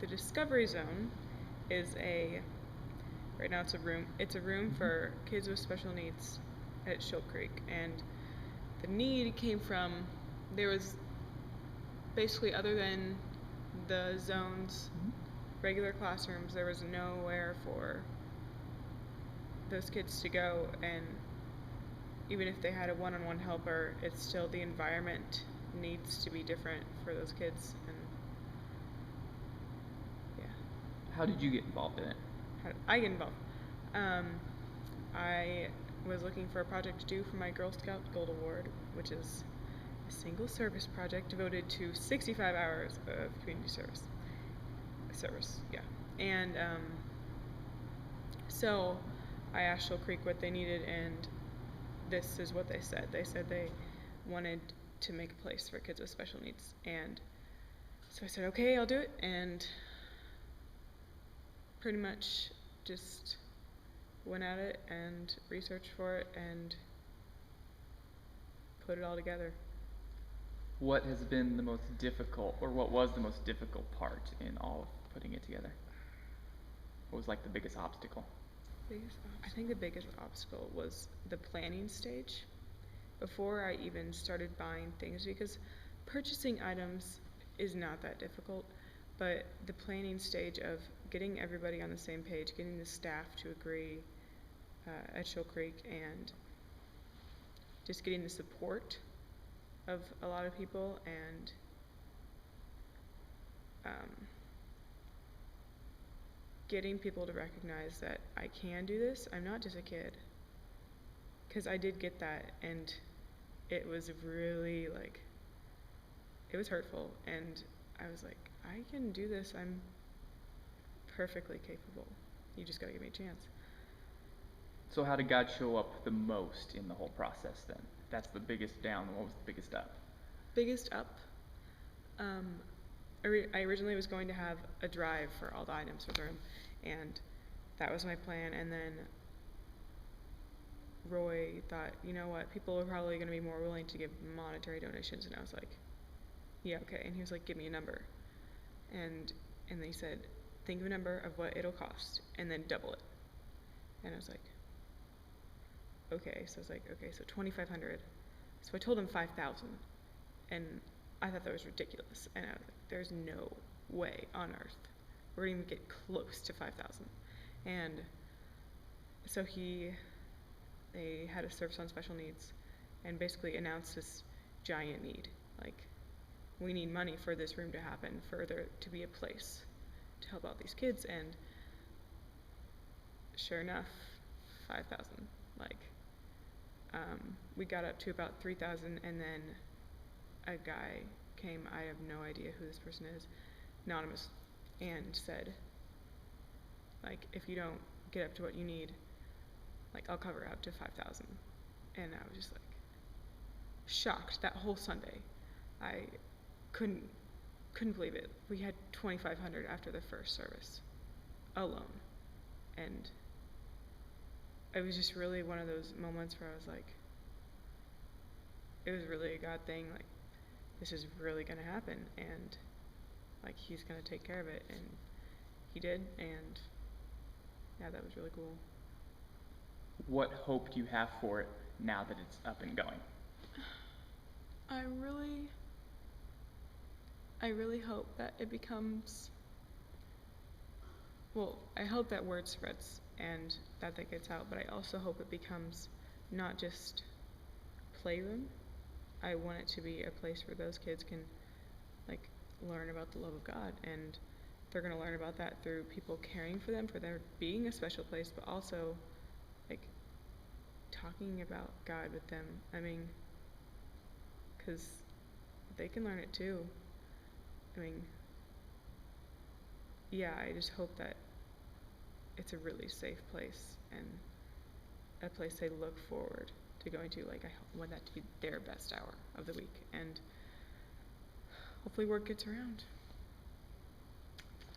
the Discovery Zone is right now it's a room for kids with special needs at Shoal Creek, and the need came from, there was basically, other than the zone's regular classrooms, there was nowhere for those kids to go, and even if they had a one-on-one helper, it's still, the environment needs to be different for those kids. And yeah. How did you get involved in it? How did I get involved? I was looking for a project to do for my Girl Scout Gold Award, which is a single service project devoted to 65 hours of community service, yeah. And so I asked Shoal Creek what they needed, and this is what they said. They said they wanted to make a place for kids with special needs. And so I said, okay, I'll do it. And pretty much just went at it and researched for it and put it all together. What has been the most difficult, or what was the most difficult part in all of putting it together? What was like the biggest obstacle? I think the biggest obstacle was the planning stage before I even started buying things, because purchasing items is not that difficult, but the planning stage of getting everybody on the same page, getting the staff to agree at Shoal Creek, and just getting the support of a lot of people, and getting people to recognize that I can do this. I'm not just a kid. Because I did get that, and it was really, like, it was hurtful, and I was like, I can do this. I'm perfectly capable. You just gotta give me a chance. So how did God show up the most in the whole process then? That's the biggest down. What was the biggest up? Biggest up? I originally was going to have a drive for all the items for the room, and that was my plan. And then Roy thought, you know what, people are probably going to be more willing to give monetary donations. And I was like, yeah, okay. And he was like, give me a number. And they said, think of a number of what it'll cost and then double it. And I was like, okay. So I was like, okay, so $2,500. So I told him 5,000, and I thought that was ridiculous. And I was like, there's no way on earth we're gonna even get close to 5,000. And so they had a service on special needs and basically announced this giant need. Like, we need money for this room to happen, for there to be a place to help out these kids. And sure enough, 5,000. Like, we got up to about 3,000, and then a guy came, I have no idea who this person is, anonymous, and said, like, if you don't get up to what you need, like, I'll cover up to 5,000. And I was just like shocked. That whole Sunday, I couldn't believe it. We had 2,500 after the first service alone, and it was just really one of those moments where I was like, it was really a God thing. Like, this is really gonna happen, and like, he's gonna take care of it. And he did, and yeah, that was really cool. What hope do you have for it now that it's up and going? I really hope that it becomes, well, I hope that word spreads and that gets out, but I also hope it becomes not just playroom. I want it to be a place where those kids can, like, learn about the love of God, and they're going to learn about that through people caring for them, for there being a special place, but also, like, talking about God with them. I mean, because they can learn it too. I mean, yeah, I just hope that it's a really safe place and a place they look forward to going to. Like, I want that to be their best hour of the week, and hopefully word gets around.